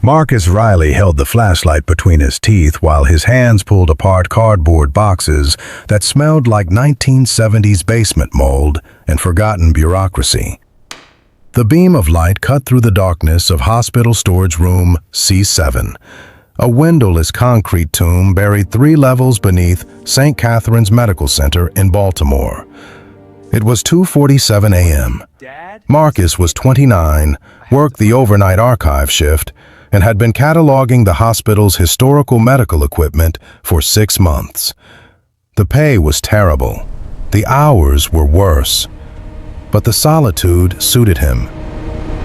Marcus Riley held the flashlight between his teeth while his hands pulled apart cardboard boxes that smelled like 1970s basement mold and forgotten bureaucracy. The beam of light cut through the darkness of Hospital Storage Room C7, a windowless concrete tomb buried 3 levels beneath St. Catherine's Medical Center in Baltimore. It was 2:47 a.m. Marcus was 29, worked the overnight archive shift, and had been cataloging the hospital's historical medical equipment for 6 months. The pay was terrible. The hours were worse. But the solitude suited him.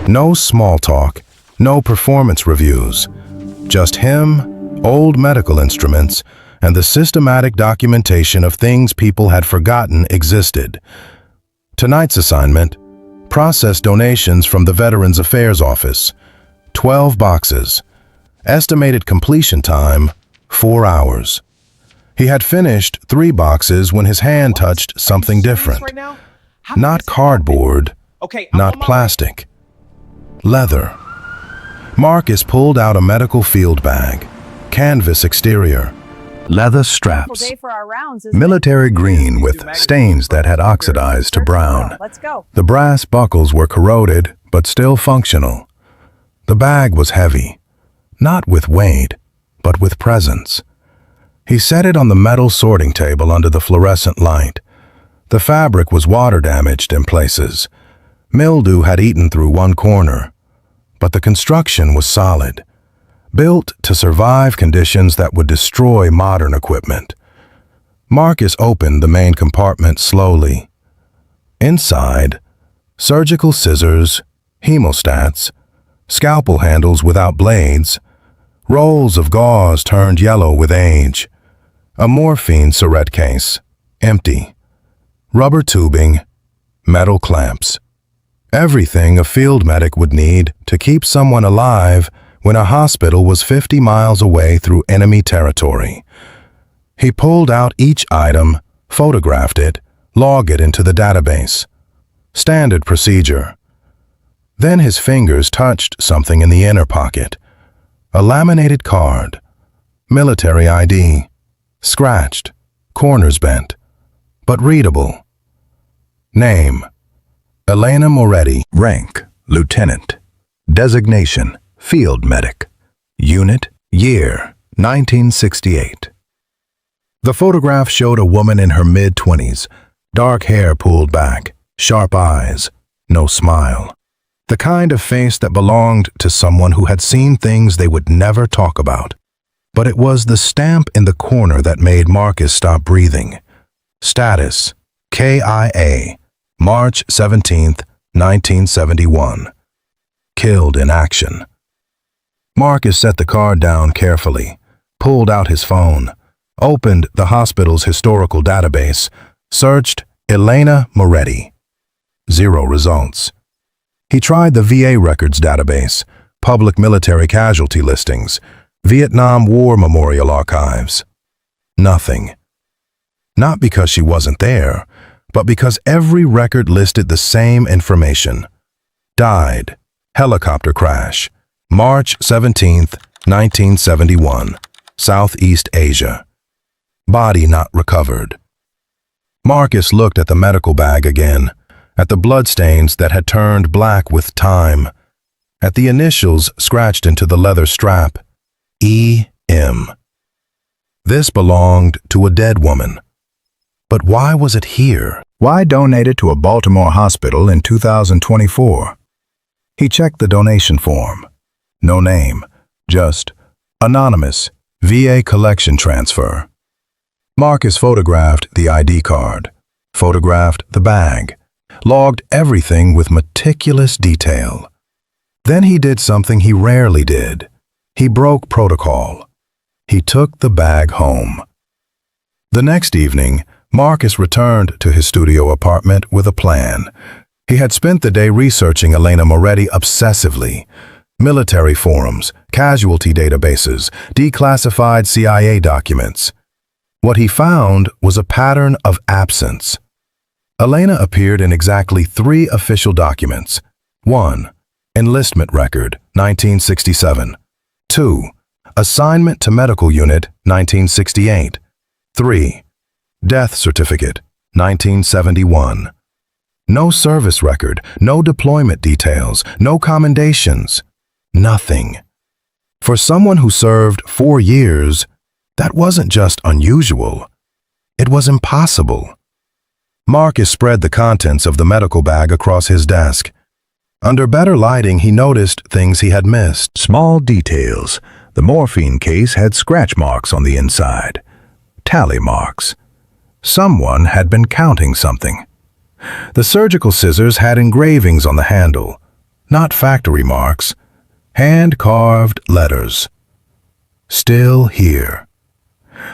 No small talk, no performance reviews. Just him, old medical instruments, and the systematic documentation of things people had forgotten existed. Tonight's assignment: process donations from the Veterans Affairs Office. 12 boxes. Estimated completion time, 4 hours. He had finished 3 boxes when his hand touched something different. Not cardboard, not plastic. Leather. Marcus pulled out a medical field bag, canvas exterior, leather straps, military green with stains that had oxidized to brown. The brass buckles were corroded, but still functional. The bag was heavy, not with weight, but with presence. He set it on the metal sorting table under the fluorescent light. The fabric was water-damaged in places. Mildew had eaten through one corner, but the construction was solid, built to survive conditions that would destroy modern equipment. Marcus opened the main compartment slowly. Inside, surgical scissors, hemostats, scalpel handles without blades, rolls of gauze turned yellow with age, a morphine syringe case, empty, rubber tubing, metal clamps. Everything a field medic would need to keep someone alive when a hospital was 50 miles away through enemy territory. He pulled out each item, photographed it, logged it into the database. Standard procedure. Then his fingers touched something in the inner pocket. A laminated card. Military ID. Scratched. Corners bent. But readable. Name: Elena Moretti. Rank: Lieutenant. Designation: Field Medic. Unit: Year: 1968. The photograph showed a woman in her mid-20s, dark hair pulled back, sharp eyes, no smile. The kind of face that belonged to someone who had seen things they would never talk about. But it was the stamp in the corner that made Marcus stop breathing. Status: KIA, March 17, 1971. Killed in action. Marcus set the card down carefully, pulled out his phone, opened the hospital's historical database, searched Elena Moretti. 0 results. He tried the VA records database, public military casualty listings, Vietnam War Memorial Archives. Nothing. Not because she wasn't there, but because every record listed the same information. Died. Helicopter crash. March 17, 1971. Southeast Asia. Body not recovered. Marcus looked at the medical bag again, at the bloodstains that had turned black with time, at the initials scratched into the leather strap. E.M. This belonged to a dead woman. But why was it here? Why donate it to a Baltimore hospital in 2024? He checked the donation form. No name, just anonymous, VA collection transfer. Marcus photographed the ID card, photographed the bag, logged everything with meticulous detail. Then he did something he rarely did. He broke protocol. He took the bag home. The next evening, Marcus returned to his studio apartment with a plan. He had spent the day researching Elena Moretti obsessively. Military forums, casualty databases, declassified CIA documents. What he found was a pattern of absence. Elena appeared in exactly 3 official documents. 1. Enlistment record, 1967. 2. Assignment to Medical Unit, 1968. 3. Death Certificate, 1971. No service record, no deployment details, no commendations. Nothing. For someone who served 4 years, that wasn't just unusual. It was impossible. Marcus spread the contents of the medical bag across his desk. Under better lighting, he noticed things he had missed. Small details. The morphine case had scratch marks on the inside. Tally marks. Someone had been counting something. The surgical scissors had engravings on the handle. Not factory marks. Hand-carved letters. Still here.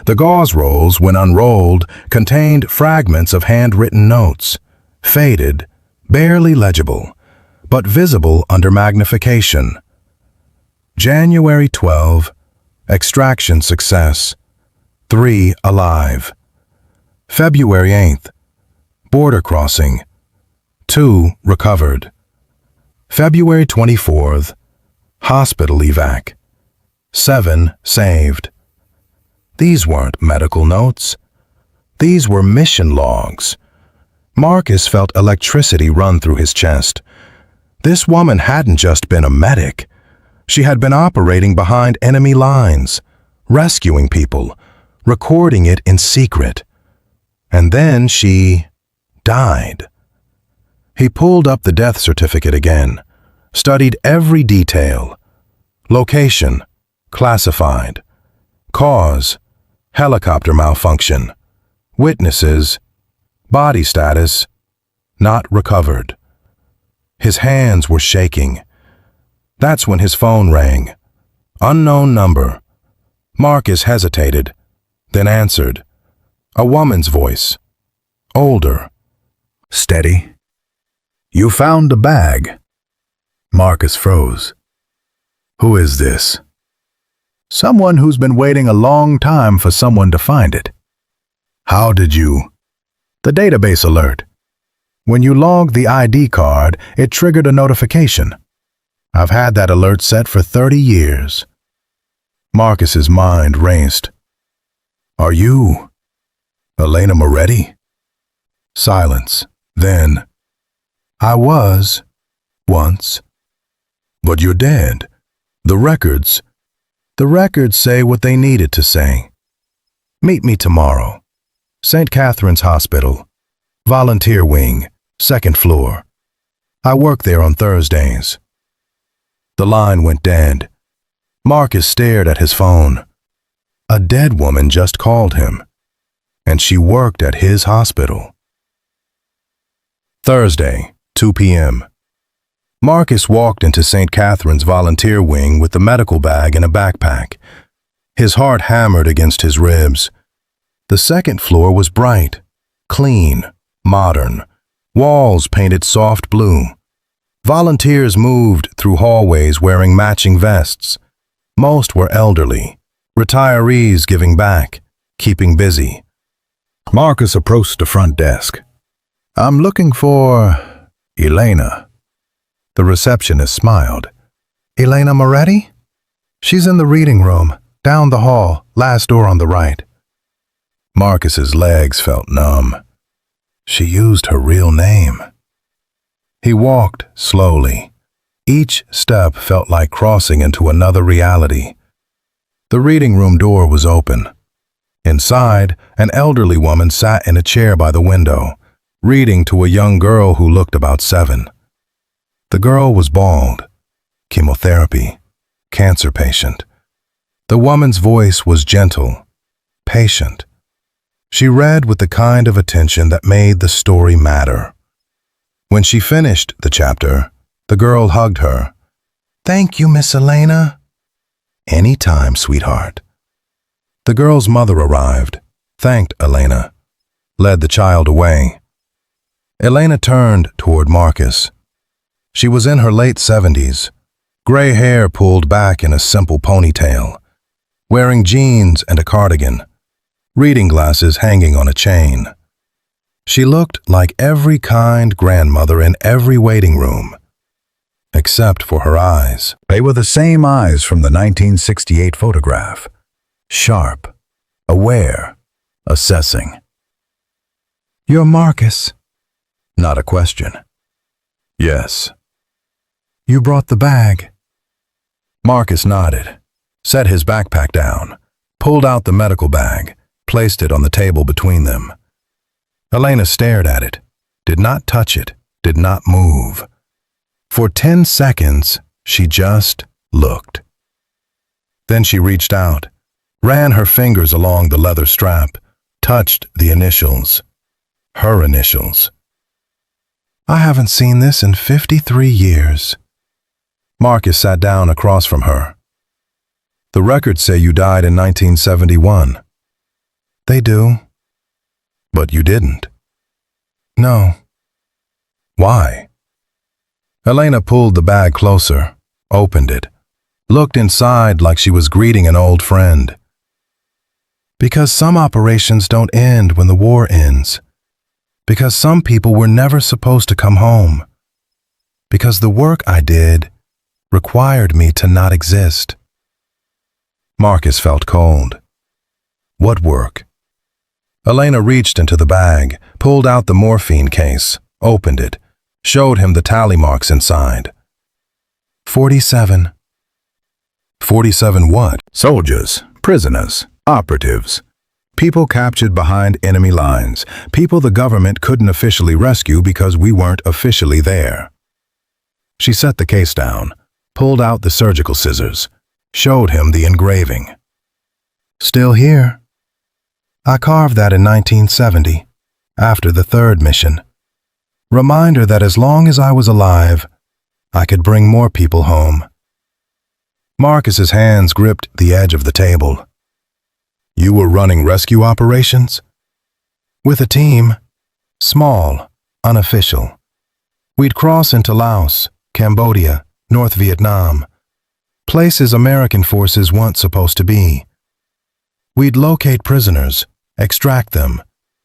The gauze rolls, when unrolled, contained fragments of handwritten notes. Faded, barely legible, but visible under magnification. January 12, extraction success, 3 alive. February 8th, border crossing, 2 recovered. February 24th, hospital evac, 7 saved. These weren't medical notes. These were mission logs. Marcus felt electricity run through his chest. This woman hadn't just been a medic. She had been operating behind enemy lines, rescuing people, recording it in secret. And then she died. He pulled up the death certificate again, studied every detail. Location, classified. Cause, helicopter malfunction. Witnesses, body status, not recovered. His hands were shaking. That's when his phone rang. Unknown number. Marcus hesitated, then answered. A woman's voice. Older. Steady. You found the bag. Marcus froze. Who is this? Someone who's been waiting a long time for someone to find it. How did you? The database alert. When you logged the ID card, it triggered a notification. I've had that alert set for 30 years. Marcus's mind raced. Are you Elena Moretti? Silence. Then, I was, once. But you're dead. The records say what they needed to say. Meet me tomorrow. St. Catherine's Hospital. Volunteer wing, 2nd floor. I work there on Thursdays. The line went dead. Marcus stared at his phone. A dead woman just called him, and she worked at his hospital. Thursday, 2 p.m. Marcus walked into St. Catherine's volunteer wing with the medical bag and a backpack. His heart hammered against his ribs. The 2nd floor was bright, clean, modern. Walls painted soft blue. Volunteers moved through hallways wearing matching vests. Most were elderly, retirees giving back, keeping busy. Marcus approached the front desk. I'm looking for Elena. The receptionist smiled. Elena Moretti? She's in the reading room, down the hall, last door on the right. Marcus's legs felt numb. She used her real name. He walked slowly. Each step felt like crossing into another reality. The reading room door was open. Inside, an elderly woman sat in a chair by the window, reading to a young girl who looked about 7. The girl was bald, chemotherapy, cancer patient. The woman's voice was gentle, patient. She read with the kind of attention that made the story matter. When she finished the chapter, the girl hugged her. Thank you, Miss Elena. Anytime, sweetheart. The girl's mother arrived, thanked Elena, led the child away. Elena turned toward Marcus. She was in her late 70s, gray hair pulled back in a simple ponytail, wearing jeans and a cardigan, reading glasses hanging on a chain. She looked like every kind grandmother in every waiting room. except for her eyes. They were the same eyes from the 1968 photograph. Sharp, aware, assessing. "You're Marcus." Not a question. "Yes." "You brought the bag." Marcus nodded, set his backpack down, pulled out the medical bag, placed it on the table between them. Elena stared at it, did not touch it, did not move. For 10 seconds, she just looked. Then she reached out, ran her fingers along the leather strap, touched the initials. Her initials. "I haven't seen this in 53 years. Marcus sat down across from her. "The records say you died in 1971. "They do." "But you didn't." "No." "Why?" Elena pulled the bag closer, opened it, looked inside like she was greeting an old friend. "Because some operations don't end when the war ends. Because some people were never supposed to come home. Because the work I did required me to not exist." Marcus felt cold. "What work?" Elena reached into the bag, pulled out the morphine case, opened it, showed him the tally marks inside. 47. 47 what? Soldiers, prisoners, operatives. People captured behind enemy lines. People the government couldn't officially rescue because we weren't officially there. She set the case down, pulled out the surgical scissors, showed him the engraving. "Still here. I carved that in 1970, after the 3rd mission. Reminder that as long as I was alive, I could bring more people home." Marcus's hands gripped the edge of the table. "You were running rescue operations?" "With a team. Small, unofficial. We'd cross into Laos, Cambodia, North Vietnam. Places American forces weren't supposed to be. We'd locate prisoners, extract them,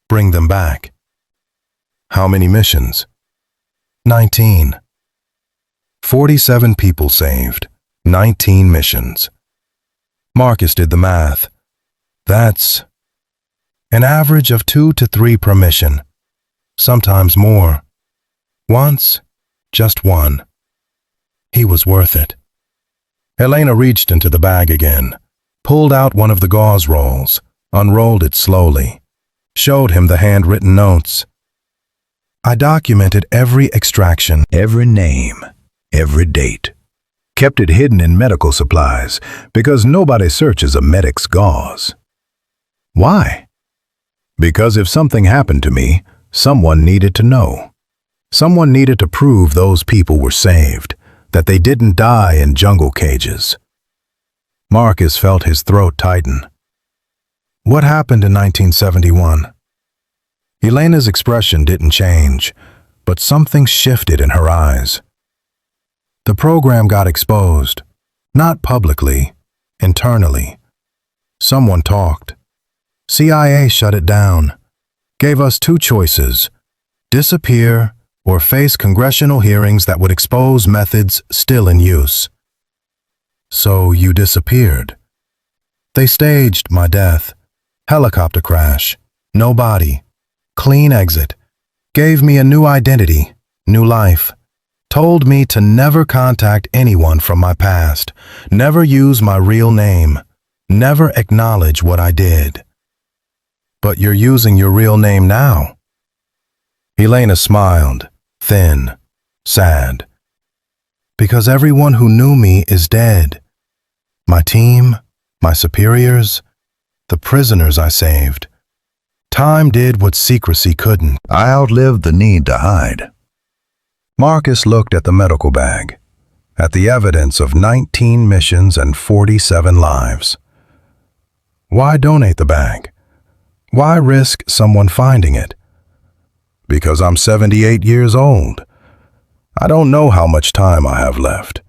bring them back." "How many missions?" 19. 47 people saved, 19 missions. Marcus did the math. That's an average of 2 to 3 per mission, sometimes more. Once, just one. He was worth it. Elena reached into the bag again, pulled out one of the gauze rolls, unrolled it slowly, showed him the handwritten notes. "I documented every extraction, every name, every date. Kept it hidden in medical supplies because nobody searches a medic's gauze." "Why?" "Because if something happened to me, someone needed to know. Someone needed to prove those people were saved, that they didn't die in jungle cages." Marcus felt his throat tighten. "What happened in 1971? Elena's expression didn't change, but something shifted in her eyes. "The program got exposed, not publicly, internally. Someone talked. CIA shut it down, gave us 2 choices, disappear or face congressional hearings that would expose methods still in use. So you disappeared. They staged my death, helicopter crash, no body, clean exit, gave me a new identity, new life, told me to never contact anyone from my past, never use my real name, never acknowledge what I did." "But you're using your real name now." Elena smiled, thin, sad. "Because everyone who knew me is dead. My team, my superiors, the prisoners I saved. Time did what secrecy couldn't. I outlived the need to hide." Marcus looked at the medical bag, at the evidence of 19 missions and 47 lives. Why donate the bag? Why risk someone finding it? "Because I'm 78 years old. I don't know how much time I have left,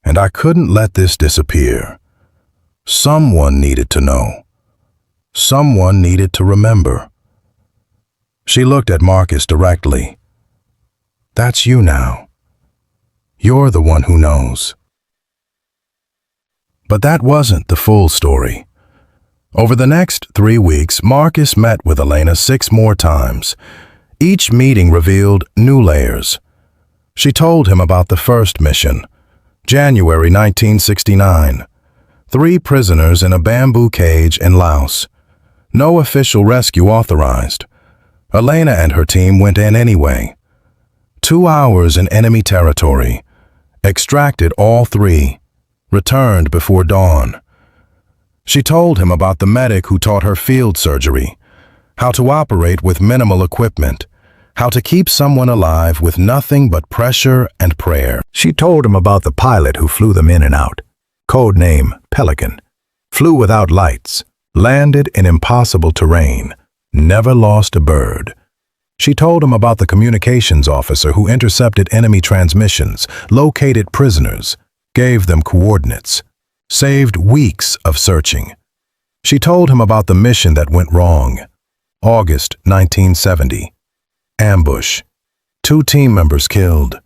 and I couldn't let this disappear. Someone needed to know. Someone needed to remember." She looked at Marcus directly. "That's you now. You're the one who knows. But that wasn't the full story. Over the next 3 weeks, Marcus met with Elena 6 more times. Each meeting revealed new layers. She told him about the first mission, January 1969. 3 prisoners in a bamboo cage in Laos. No official rescue authorized. Elena and her team went in anyway. 2 hours in enemy territory. Extracted all 3. Returned before dawn. She told him about the medic who taught her field surgery, how to operate with minimal equipment, how to keep someone alive with nothing but pressure and prayer. She told him about the pilot who flew them in and out, code name Pelican, flew without lights, landed in impossible terrain, never lost a bird. She told him about the communications officer who intercepted enemy transmissions, located prisoners, gave them coordinates, saved weeks of searching. She told him about the mission that went wrong. August 1970. Ambush. 2 team members killed.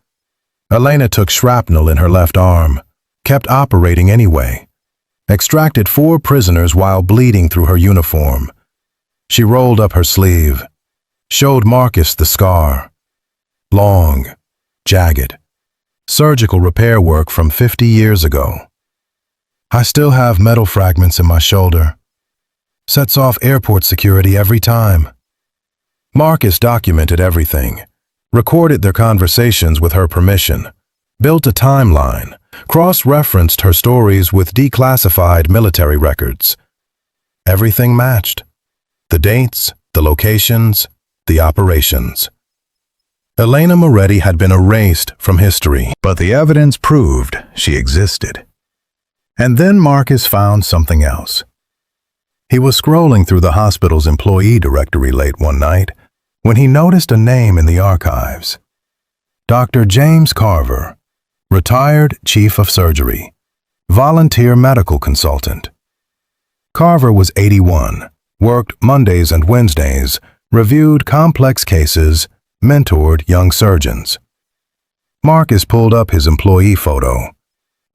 Elena took shrapnel in her left arm, kept operating anyway. Extracted 4 prisoners while bleeding through her uniform. She rolled up her sleeve, showed Marcus the scar. Long, jagged. Surgical repair work from 50 years ago. I still have metal fragments in my shoulder. Sets off airport security every time. Marcus documented everything, recorded their conversations with her permission, built a timeline, cross-referenced her stories with declassified military records. Everything matched. The dates, the locations, the operations. Elena Moretti had been erased from history, but the evidence proved she existed. And then Marcus found something else. He was scrolling through the hospital's employee directory late one night when he noticed a name in the archives. Dr. James Carver, retired chief of surgery, volunteer medical consultant. Carver was 81, worked Mondays and Wednesdays, reviewed complex cases, mentored young surgeons. Marcus pulled up his employee photo.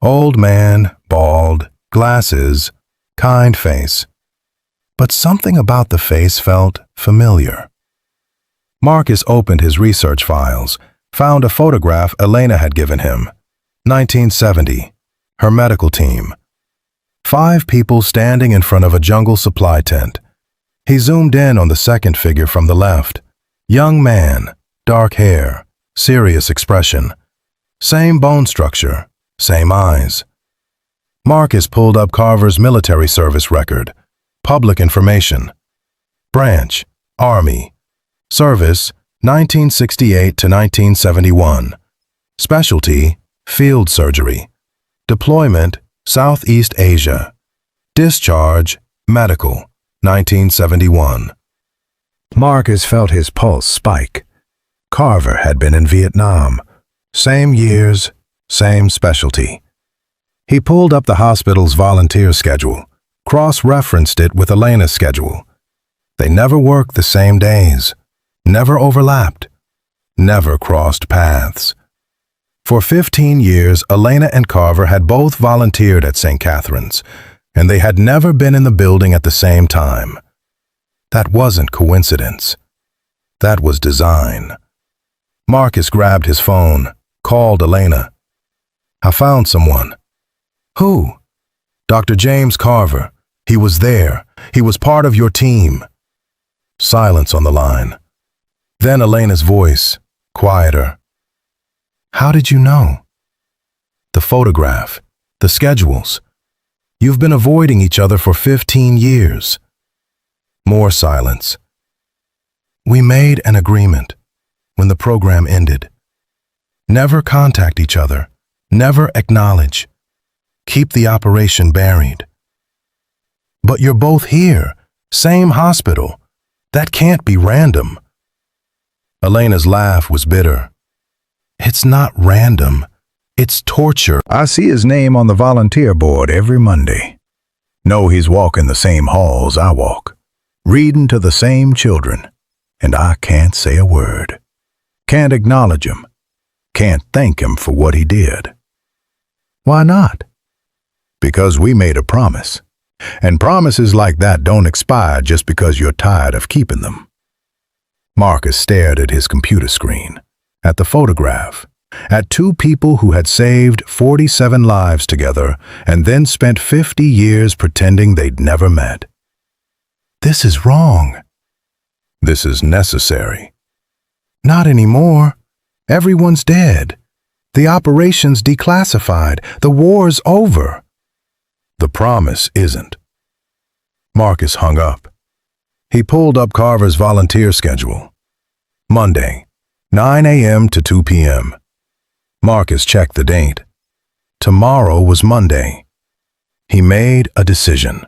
Old man, bald, glasses, kind face. But something about the face felt familiar. Marcus opened his research files, found a photograph Elena had given him. 1970, her medical team. 5 people standing in front of a jungle supply tent. He zoomed in on the second figure from the left. Young man, dark hair, serious expression. Same bone structure, same eyes. Marcus pulled up Carver's military service record. Public information. Branch, Army. Service, 1968 to 1971. Specialty, field surgery. Deployment, Southeast Asia. Discharge, medical, 1971. Marcus felt his pulse spike. Carver had been in Vietnam. Same years, same specialty. He pulled up the hospital's volunteer schedule, cross-referenced it with Elena's schedule. They never worked the same days, never overlapped, never crossed paths. For 15 years, Elena and Carver had both volunteered at St. Catherine's, and they had never been in the building at the same time. That wasn't coincidence. That was design. Marcus grabbed his phone, called Elena. I found someone. Who? Dr. James Carver. He was there. He was part of your team. Silence on the line. Then Elena's voice, quieter. How did you know? The photograph, the schedules. You've been avoiding each other for 15 years. More silence. We made an agreement when the program ended. Never contact each other, never acknowledge. Keep the operation buried. But you're both here, same hospital. That can't be random. Elena's laugh was bitter. It's not random. It's torture. I see his name on the volunteer board every Monday. Know he's walking the same halls I walk, reading to the same children, and I can't say a word. Can't acknowledge him. can't thank him for what he did. Why not? Because we made a promise. And promises like that don't expire just because you're tired of keeping them. Marcus stared at his computer screen, at the photograph, at two people who had saved 47 lives together and then spent 50 years pretending they'd never met. This is wrong. This is necessary. Not anymore. Everyone's dead. The operation's declassified. The war's over. The promise isn't. Marcus hung up. He pulled up Carver's volunteer schedule. Monday, 9 a.m. to 2 p.m. Marcus checked the date. Tomorrow was Monday. He made a decision.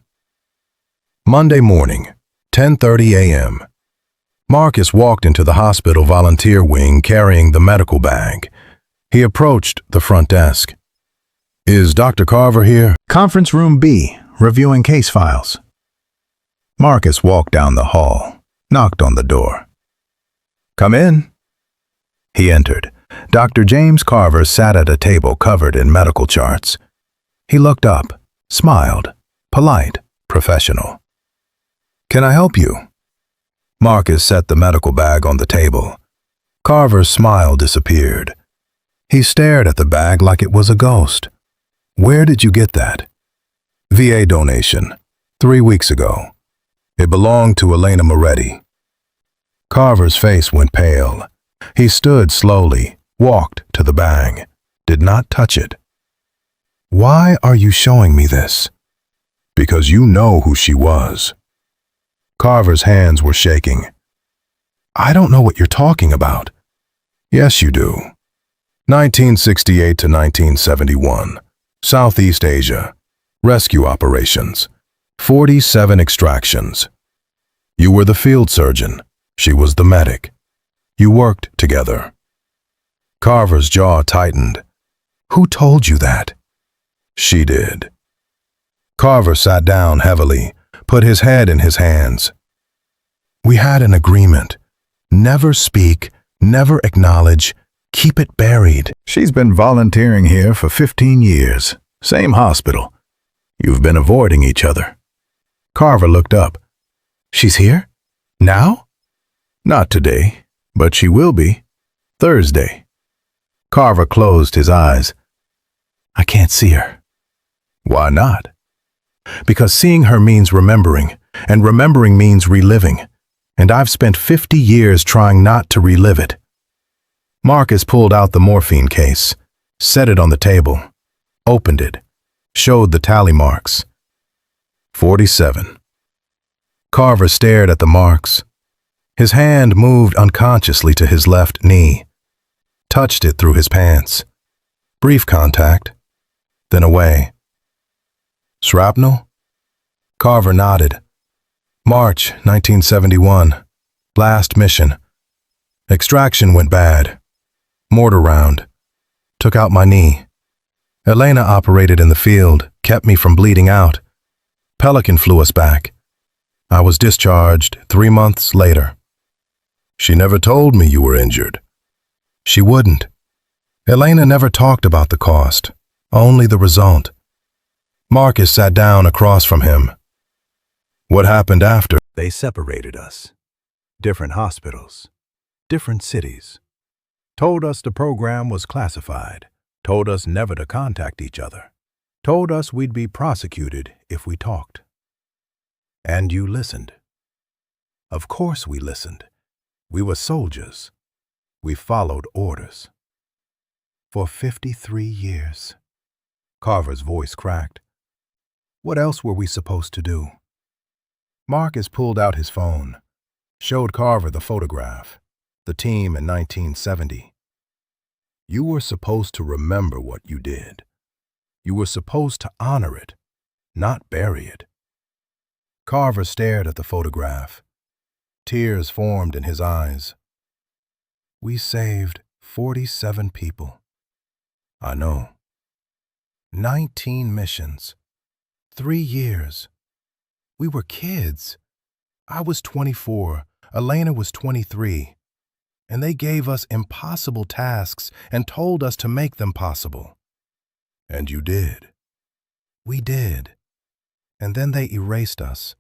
Monday morning, 10:30 a.m. Marcus walked into the hospital volunteer wing carrying the medical bag. He approached the front desk. "Is Dr. Carver here?" Conference room B, reviewing case files. Marcus walked down the hall, knocked on the door. "Come in." He entered. Dr. James Carver sat at a table covered in medical charts. He looked up, smiled, polite, professional. "Can I help you?" Marcus set the medical bag on the table. Carver's smile disappeared. He stared at the bag like it was a ghost. "Where did you get that?" "VA donation, 3 weeks ago. It belonged to Elena Moretti." Carver's face went pale. He stood slowly, walked to the bag, did not touch it. "Why are you showing me this?" "Because you know who she was." Carver's hands were shaking. "I don't know what you're talking about." "Yes, you do. 1968 to 1971, Southeast Asia, rescue operations, 47 extractions. You were the field surgeon. She was the medic. You worked together." Carver's jaw tightened. "Who told you that?" "She did." Carver sat down heavily, put his head in his hands. "We had an agreement. Never speak, never acknowledge, keep it buried." "She's been volunteering here for 15 years. Same hospital. You've been avoiding each other." Carver looked up. "She's here? Now?" "Not today, but she will be. Thursday." Carver closed his eyes. "I can't see her." "Why not?" "Because seeing her means remembering, and remembering means reliving. And I've spent 50 years trying not to relive it." Marcus pulled out the morphine case, set it on the table, opened it, showed the tally marks. 47. Carver stared at the marks. His hand moved unconsciously to his left knee, touched it through his pants. Brief contact, then away. "Shrapnel?" Carver nodded. "March 1971. Last mission. Extraction went bad. Mortar round. Took out my knee. Elena operated in the field, kept me from bleeding out. Pelican flew us back. I was discharged 3 months later." "She never told me you were injured." "She wouldn't. Elena never talked about the cost, only the result." Marcus sat down across from him. "What happened after?" They separated us. Different hospitals, different cities. Told us the program was classified. Told us never to contact each other. Told us we'd be prosecuted if we talked. And you listened. Of course we listened. We were soldiers. We followed orders. For 53 years. Carver's voice cracked. What else were we supposed to do? Marcus pulled out his phone, showed Carver the photograph, the team in 1970. You were supposed to remember what you did. You were supposed to honor it, not bury it. Carver stared at the photograph. Tears formed in his eyes. We saved 47 people. I know. 19 missions. 3 years. We were kids. I was 24. Elena was 23. and they gave us impossible tasks and told us to make them possible. And you did. We did. And then they erased us,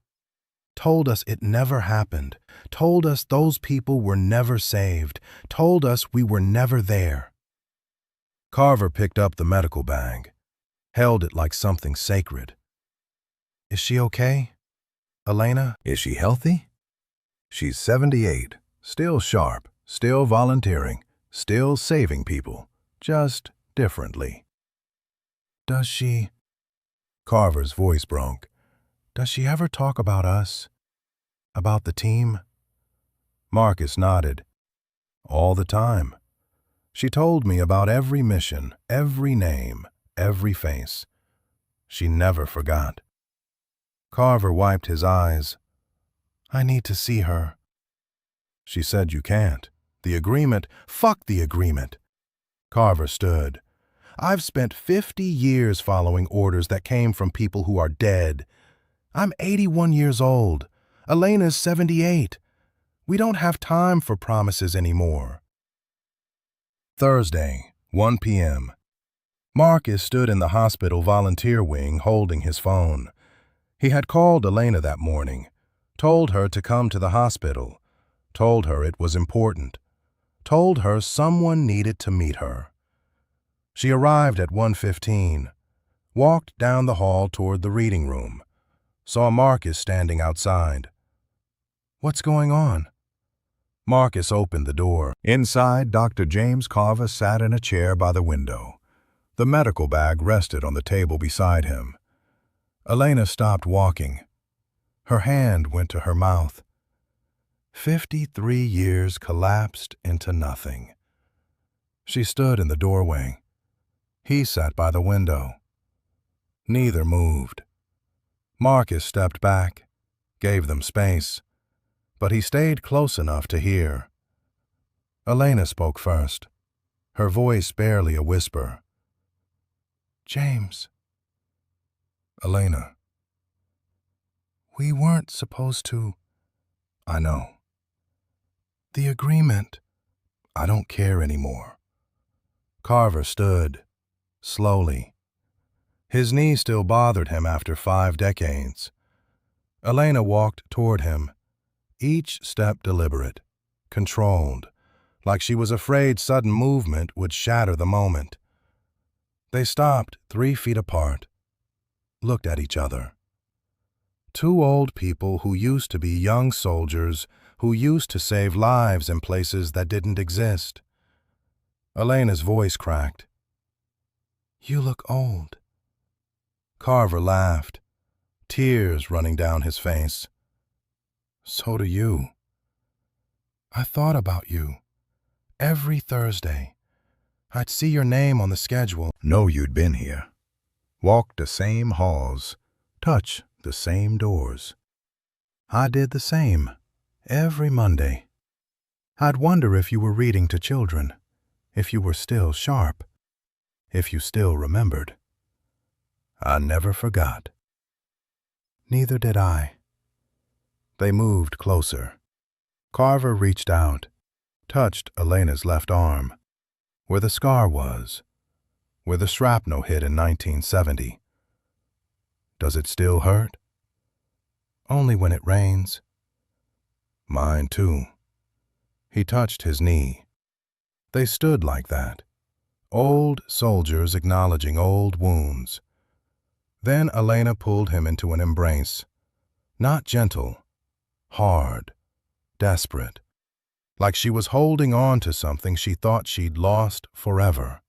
told us it never happened, told us those people were never saved, told us we were never there. Carver picked up the medical bag, held it like something sacred. Is she okay? Elena? Is she healthy? She's 78, still sharp, still volunteering, still saving people, just differently. Does she? Carver's voice broke. Does she ever talk about us? About the team? Marcus nodded. All the time. She told me about every mission, every name, every face. She never forgot. Carver wiped his eyes. I need to see her. She said you can't. The agreement, fuck the agreement. Carver stood. I've spent 50 years following orders that came from people who are dead. I'm 81 years old. Elena's 78. We don't have time for promises anymore. Thursday, 1 p.m. Marcus stood in the hospital volunteer wing holding his phone. He had called Elena that morning, told her to come to the hospital, told her it was important, told her someone needed to meet her. She arrived at 1:15, walked down the hall toward the reading room, saw Marcus standing outside. What's going on? Marcus opened the door. Inside, Dr. James Carver sat in a chair by the window. The medical bag rested on the table beside him. Elena stopped walking. Her hand went to her mouth. 53 years collapsed into nothing. She stood in the doorway. He sat by the window. Neither moved. Marcus stepped back, gave them space, but he stayed close enough to hear. Elena spoke first, her voice barely a whisper. James. Elena. We weren't supposed to. I know. The agreement. I don't care anymore. Carver stood, slowly. His knee still bothered him after 5 decades. Elena walked toward him, each step deliberate, controlled, like she was afraid sudden movement would shatter the moment. They stopped 3 feet apart, looked at each other. 2 old people who used to be young soldiers, who used to save lives in places that didn't exist. Elena's voice cracked. You look old. Carver laughed, tears running down his face. So do you. I thought about you. Every Thursday. I'd see your name on the schedule. Know you'd been here. Walked the same halls. Touch the same doors. I did the same. Every Monday. I'd wonder if you were reading to children. If you were still sharp. If you still remembered. I never forgot. Neither did I. They moved closer. Carver reached out, touched Elena's left arm, where the scar was, where the shrapnel hit in 1970. Does it still hurt? Only when it rains. Mine too. He touched his knee. They stood like that, old soldiers acknowledging old wounds. Then Elena pulled him into an embrace, not gentle, hard, desperate, like she was holding on to something she thought she'd lost forever.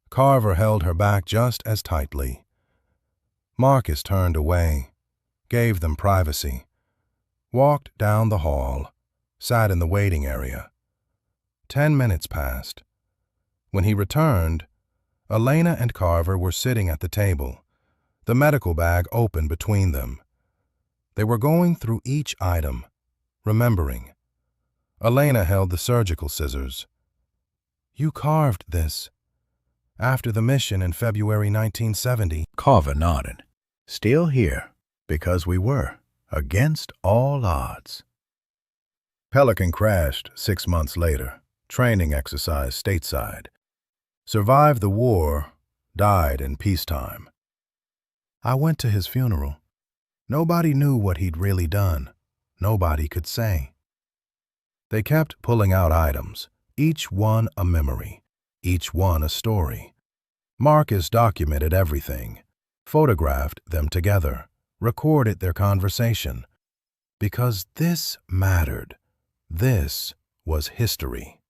Carver held her back just as tightly. Marcus turned away, gave them privacy, walked down the hall, sat in the waiting area. 10 minutes passed. When he returned, Elena and Carver were sitting at the table, the medical bag open between them. They were going through each item, remembering. Elena held the surgical scissors. You carved this. After the mission in February 1970. Carver nodded. Still here, because we were, against all odds. Pelican crashed 6 months later, training exercise stateside. Survived the war, died in peacetime. I went to his funeral. Nobody knew what he'd really done. Nobody could say. They kept pulling out items, each one a memory, each one a story. Marcus documented everything, photographed them together, recorded their conversation. Because this mattered. This was history.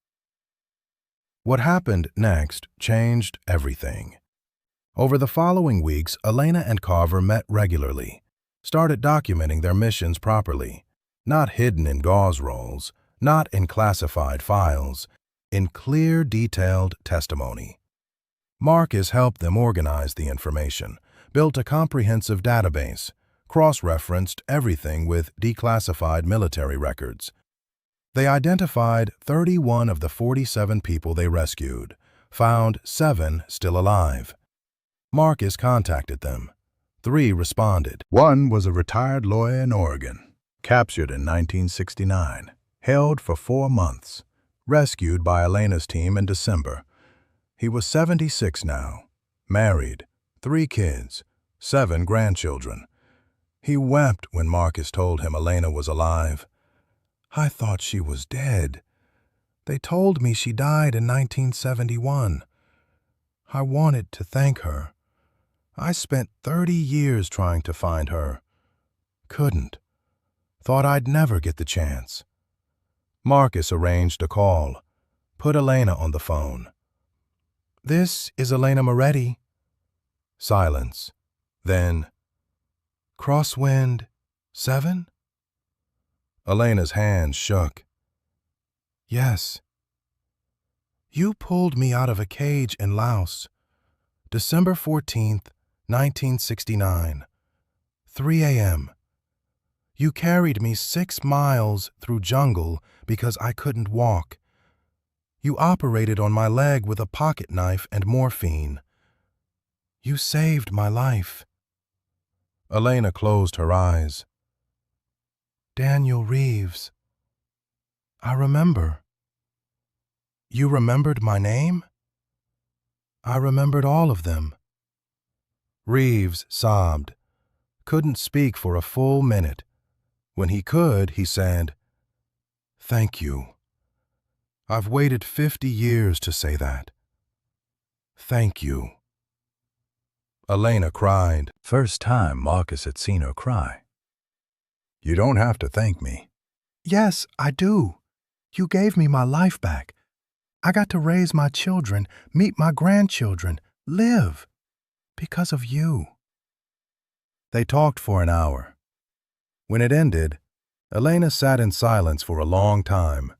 What happened next changed everything. Over the following weeks, Elena and Carver met regularly, started documenting their missions properly, not hidden in gauze rolls, not in classified files, in clear, detailed testimony. Marcus helped them organize the information, built a comprehensive database, cross-referenced everything with declassified military records. They identified 31 of the 47 people they rescued, found 7 still alive. Marcus contacted them. 3 responded. One was a retired lawyer in Oregon, captured in 1969, held for 4 months, rescued by Elena's team in December. He was 76 now, married, 3 kids, 7 grandchildren. He wept when Marcus told him Elena was alive. I thought she was dead. They told me she died in 1971. I wanted to thank her. I spent 30 years trying to find her. Couldn't. Thought I'd never get the chance. Marcus arranged a call, put Elena on the phone. This is Elena Moretti. Silence. Then, Crosswind 7? Elena's hands shook. Yes. You pulled me out of a cage in Laos, December 14th, 1969, 3 a.m. You carried me 6 miles through jungle because I couldn't walk. You operated on my leg with a pocket knife and morphine. You saved my life. Elena closed her eyes. Daniel Reeves. I remember. You remembered my name? I remembered all of them. Reeves sobbed, couldn't speak for a full minute. When he could, he said, Thank you. I've waited 50 years to say that. Thank you. Elena cried. First time Marcus had seen her cry. You don't have to thank me. Yes, I do. You gave me my life back. I got to raise my children, meet my grandchildren, live. Because of you. They talked for an hour. When it ended, Elena sat in silence for a long time.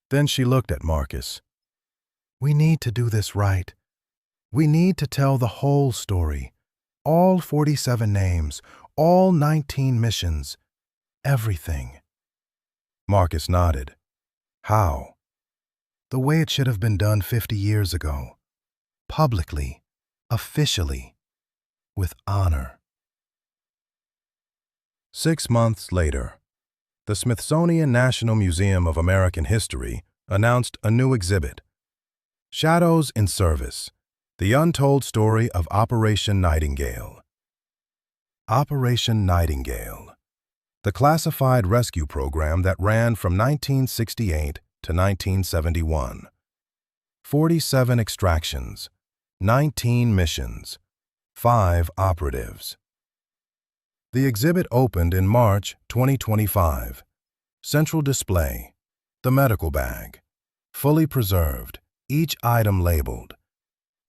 Then she looked at Marcus. We need to do this right. We need to tell the whole story. All 47 names, all 19 missions. Everything. Marcus nodded. How? The way it should have been done 50 years ago. Publicly, officially, with honor. 6 months later, the Smithsonian National Museum of American History announced a new exhibit, Shadows in Service, The Untold Story of Operation Nightingale. Operation Nightingale, the classified rescue program that ran from 1968 to 1971. 47 extractions, 19 missions, 5 operatives. The exhibit opened in March 2025. Central display, the medical bag, fully preserved, each item labeled.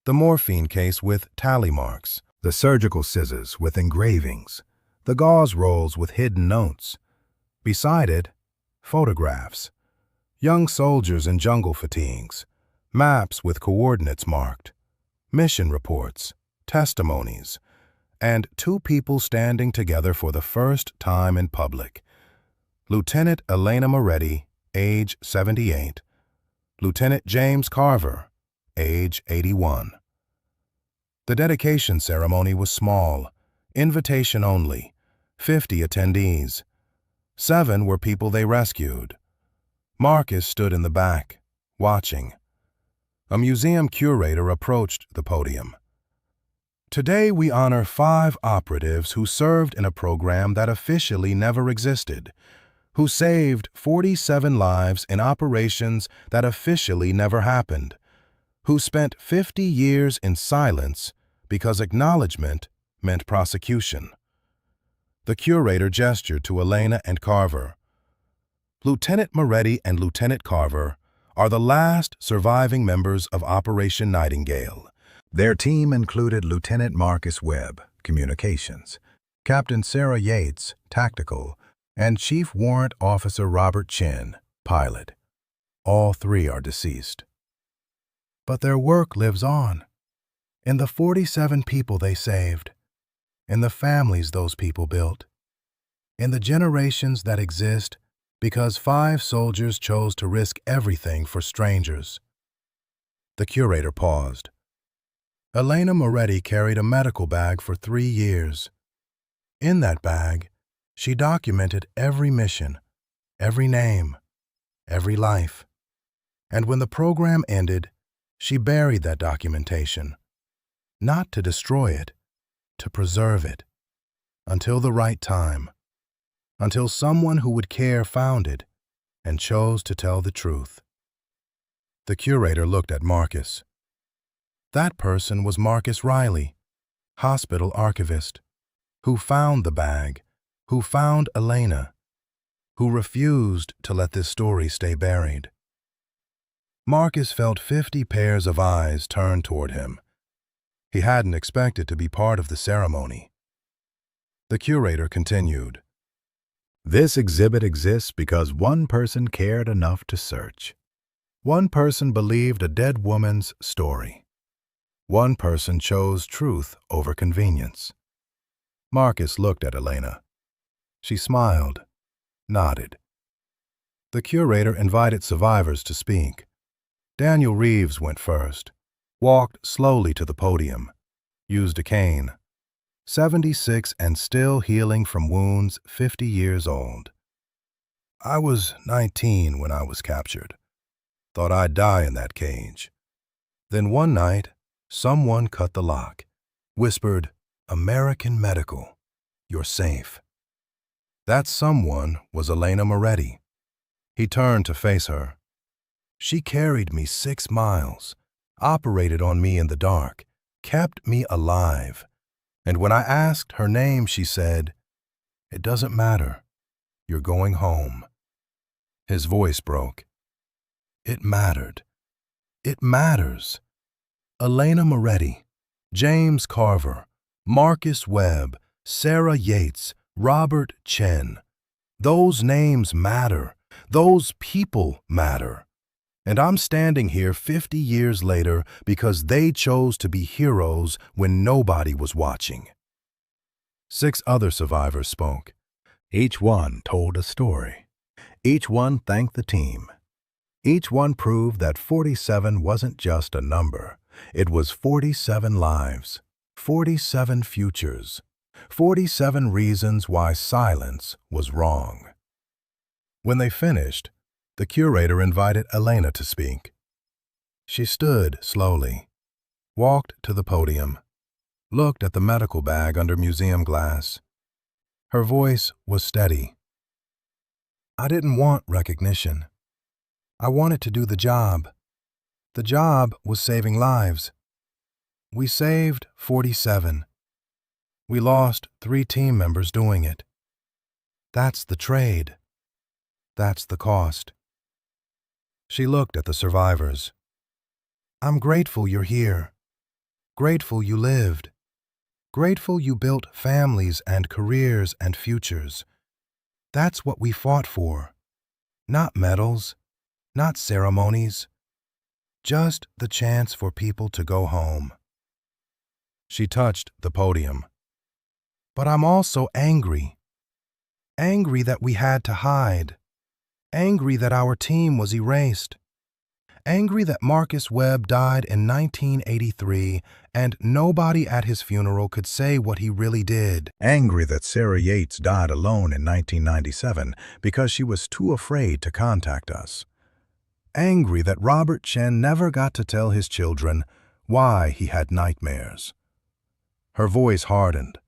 The morphine case with tally marks, the surgical scissors with engravings, the gauze rolls with hidden notes. Beside it, photographs, young soldiers in jungle fatigues, maps with coordinates marked, mission reports, testimonies, and 2 people standing together for the first time in public. Lieutenant Elena Moretti, age 78, Lieutenant James Carver, age 81. The dedication ceremony was small, invitation only, 50 attendees. 7 were people they rescued. Marcus stood in the back, watching. A museum curator approached the podium. Today we honor 5 operatives who served in a program that officially never existed, who saved 47 lives in operations that officially never happened, who spent 50 years in silence because acknowledgement meant prosecution. The curator gestured to Elena and Carver. Lieutenant Moretti and Lieutenant Carver are the last surviving members of Operation Nightingale. Their team included Lieutenant Marcus Webb, Communications, Captain Sarah Yates, Tactical, and Chief Warrant Officer Robert Chin, Pilot. All 3 are deceased. But their work lives on, in the 47 people they saved, in the families those people built, in the generations that exist because 5 soldiers chose to risk everything for strangers. The curator paused. Elena Moretti carried a medical bag for 3 years. In that bag, she documented every mission, every name, every life. And when the program ended, she buried that documentation, not to destroy it, to preserve it, until the right time, until someone who would care found it and chose to tell the truth. The curator looked at Marcus. That person was Marcus Riley, hospital archivist, who found the bag, who found Elena, who refused to let this story stay buried. Marcus felt 50 pairs of eyes turned toward him. He hadn't expected to be part of the ceremony. The curator continued. This exhibit exists because one person cared enough to search. One person believed a dead woman's story. One person chose truth over convenience. Marcus looked at Elena. She smiled, nodded. The curator invited survivors to speak. Daniel Reeves went first, walked slowly to the podium, used a cane. 76 and still healing from wounds 50 years old. I was 19 when I was captured. Thought I'd die in that cage. Then one night, someone cut the lock, whispered, "American Medical, you're safe." That someone was Elena Moretti. He turned to face her. She carried me 6 miles, operated on me in the dark, kept me alive. And when I asked her name, she said, "It doesn't matter. You're going home." His voice broke. It mattered. It matters. Elena Moretti, James Carver, Marcus Webb, Sarah Yates, Robert Chen. Those names matter. Those people matter. And I'm standing here 50 years later because they chose to be heroes when nobody was watching. 6 other survivors spoke. Each one told a story. Each one thanked the team. Each one proved that 47 wasn't just a number. It was 47 lives, 47 futures, 47 reasons why silence was wrong. When they finished, the curator invited Elena to speak. She stood slowly, walked to the podium, looked at the medical bag under museum glass. Her voice was steady. I didn't want recognition. I wanted to do the job. The job was saving lives. We saved 47. We lost 3 team members doing it. That's the trade. That's the cost. She looked at the survivors. I'm grateful you're here. Grateful you lived. Grateful you built families and careers and futures. That's what we fought for. Not medals, not ceremonies. Just the chance for people to go home. She touched the podium. But I'm also angry. Angry that we had to hide. Angry that our team was erased. Angry that Marcus Webb died in 1983 and nobody at his funeral could say what he really did. Angry that Sarah Yates died alone in 1997 because she was too afraid to contact us. angry that Robert Chen never got to tell his children why he had nightmares. Her voice hardened.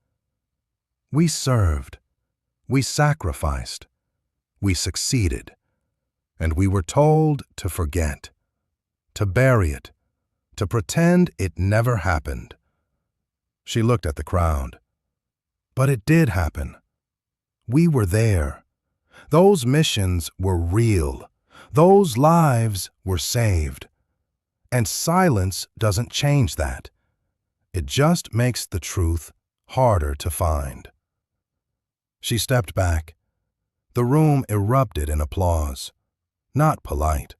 We served. We sacrificed. We succeeded. And we were told to forget, to bury it, to pretend it never happened. She looked at the crowd. But it did happen. We were there. Those missions were real. Those lives were saved. And silence doesn't change that. It just makes the truth harder to find. She stepped back. The room erupted in applause. Not polite,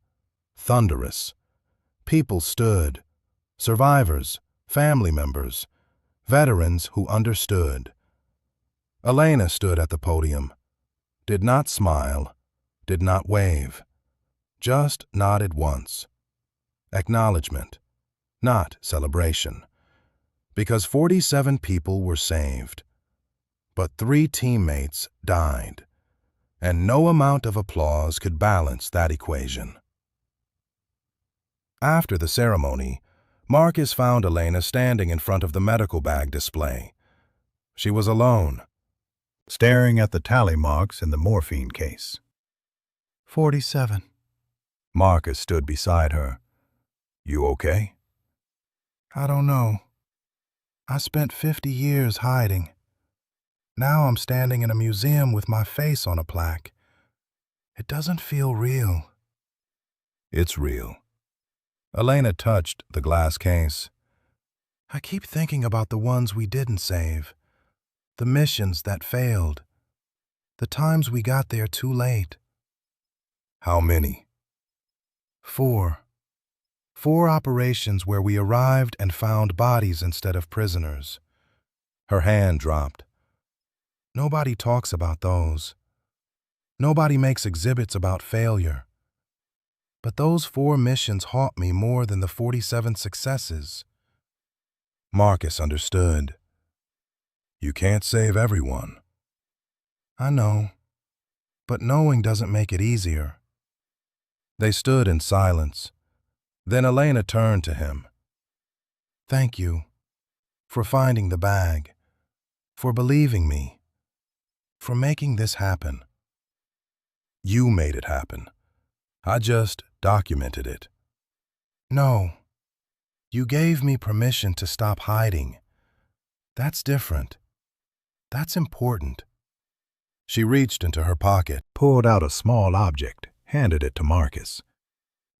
thunderous. People stood. Survivors, family members, veterans who understood. Elena stood at the podium, did not smile, did not wave, just nodded once. Acknowledgement, not celebration. Because 47 people were saved, but 3 teammates died, and no amount of applause could balance that equation. After the ceremony, Marcus found Elena standing in front of the medical bag display. She was alone, staring at the tally marks in the morphine case. 47. Marcus stood beside her. You okay? I don't know. I spent 50 years hiding. Now I'm standing in a museum with my face on a plaque. It doesn't feel real. It's real. Elena touched the glass case. I keep thinking about the ones we didn't save, the missions that failed, the times we got there too late. How many? 4. 4 operations where we arrived and found bodies instead of prisoners. Her hand dropped. Nobody talks about those. Nobody makes exhibits about failure. But those 4 missions haunt me more than the 47 successes. Marcus understood. You can't save everyone. I know, but knowing doesn't make it easier. They stood in silence. Then Elena turned to him. Thank you for finding the bag, for believing me, for making this happen. You made it happen. I just documented it. No, you gave me permission to stop hiding. That's different. That's important. She reached into her pocket, pulled out a small object, handed it to Marcus.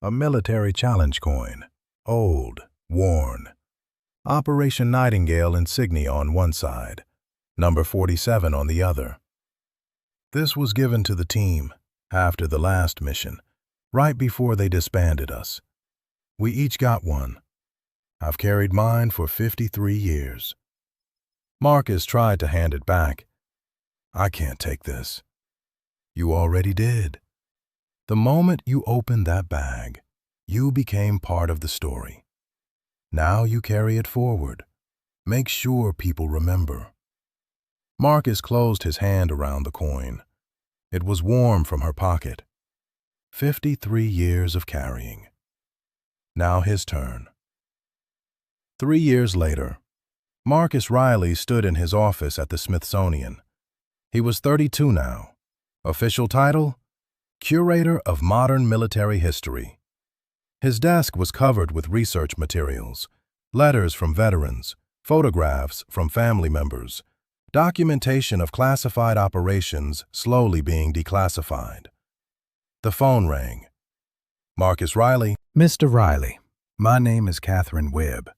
A military challenge coin, old, worn. Operation Nightingale insignia on one side, number 47 on the other. This was given to the team after the last mission, right before they disbanded us. We each got one. I've carried mine for 53 years. Marcus tried to hand it back. I can't take this. You already did. The moment you opened that bag, you became part of the story. Now you carry it forward. Make sure people remember. Marcus closed his hand around the coin. It was warm from her pocket. 53 years of carrying. Now his turn. 3 years later, Marcus Riley stood in his office at the Smithsonian. He was 32 now. Official title? Curator of Modern Military History. His desk was covered with research materials, letters from veterans, photographs from family members, documentation of classified operations slowly being declassified. The phone rang. Marcus Riley. Mr. Riley, my name is Catherine Webb.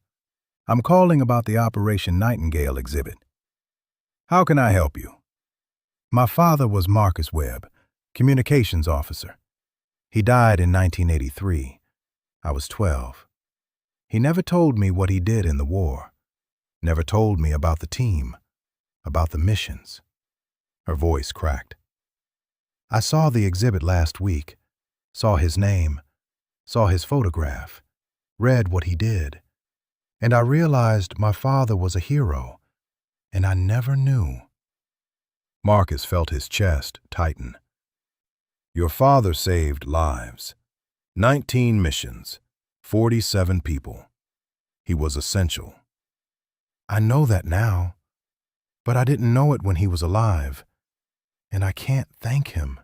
I'm calling about the Operation Nightingale exhibit. How can I help you? My father was Marcus Webb, communications officer. He died in 1983. I was 12. He never told me what he did in the war. Never told me about the team, about the missions. Her voice cracked. I saw the exhibit last week, saw his name, saw his photograph, read what he did, and I realized my father was a hero, and I never knew. Marcus felt his chest tighten. Your father saved lives. 19 missions, 47 people. He was essential. I know that now, but I didn't know it when he was alive, and I can't thank him.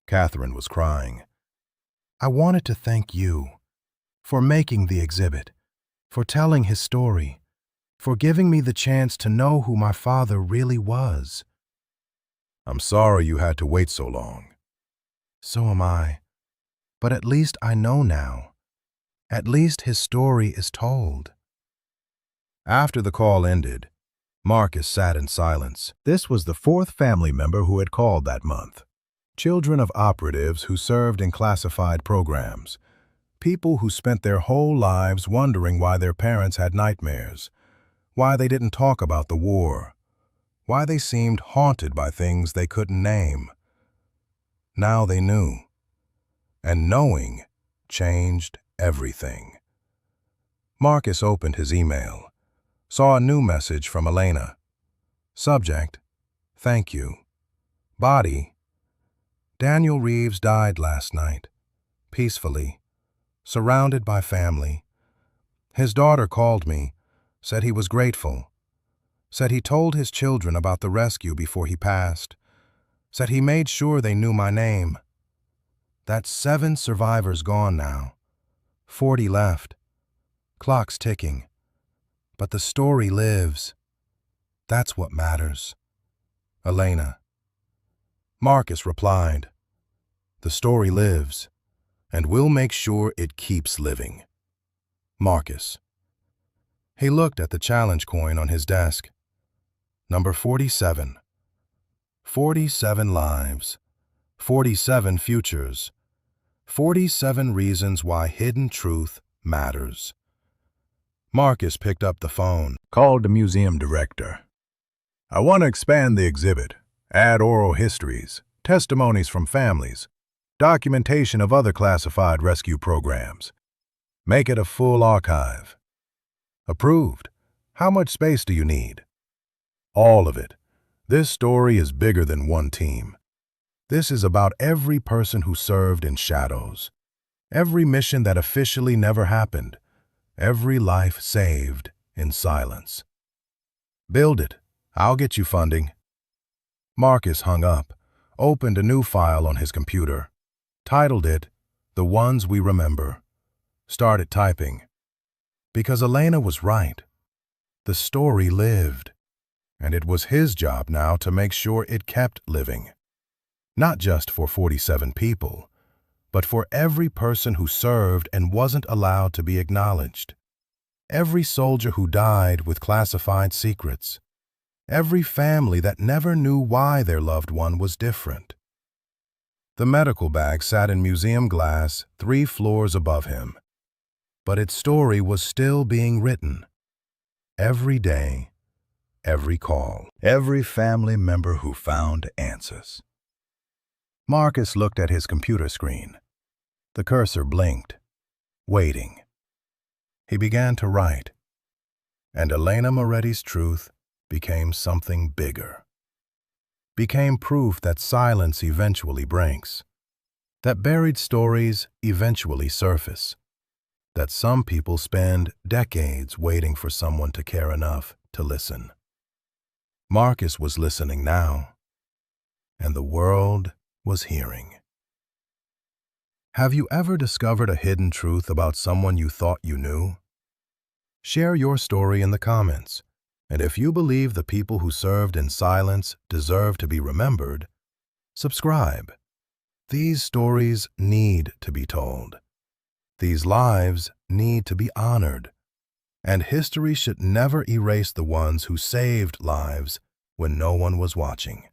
Catherine was crying. I wanted to thank you for making the exhibit, for telling his story, for giving me the chance to know who my father really was. I'm sorry you had to wait so long. So am I. But at least I know now. At least his story is told. After the call ended, Marcus sat in silence. This was the fourth family member who had called that month. Children of operatives who served in classified programs. People who spent their whole lives wondering why their parents had nightmares, why they didn't talk about the war, why they seemed haunted by things they couldn't name. Now they knew, and knowing changed everything. Marcus opened his email, saw a new message from Elena. Subject, thank you. Body, Daniel Reeves died last night, peacefully, surrounded by family. His daughter called me, said he was grateful, said he told his children about the rescue before he passed, said he made sure they knew my name. That's 7 survivors gone now, 40 left. Clock's ticking. But the story lives. That's what matters. Elena. Marcus replied, the story lives, and we'll make sure it keeps living. Marcus. He looked at the challenge coin on his desk. Number 47. 47 lives, 47 futures, 47 reasons why hidden truth matters. Marcus picked up the phone, Called the museum director. I want to expand the exhibit, add oral histories, testimonies from families, documentation of other classified rescue programs. Make it a full archive. Approved. How much space do you need? All of it. This story is bigger than one team. This is about every person who served in shadows, every mission that officially never happened, every life saved in silence. Build it. I'll get you funding. Marcus hung up, opened a new file on his computer, titled it, The Ones We Remember, started typing. Because Elena was right. The story lived, and it was his job now to make sure it kept living. Not just for 47 people, but for every person who served and wasn't allowed to be acknowledged. Every soldier who died with classified secrets. Every family that never knew why their loved one was different. The medical bag sat in museum glass 3 floors above him. But its story was still being written. Every day, every call, every family member who found answers. Marcus looked at his computer screen. The cursor blinked, waiting. He began to write, and Elena Moretti's truth became something bigger. Became proof that silence eventually breaks, that buried stories eventually surface, that some people spend decades waiting for someone to care enough to listen. Marcus was listening now, and the world was hearing. Have you ever discovered a hidden truth about someone you thought you knew? Share your story in the comments, and if you believe the people who served in silence deserve to be remembered, subscribe. These stories need to be told. These lives need to be honored, and history should never erase the ones who saved lives when no one was watching.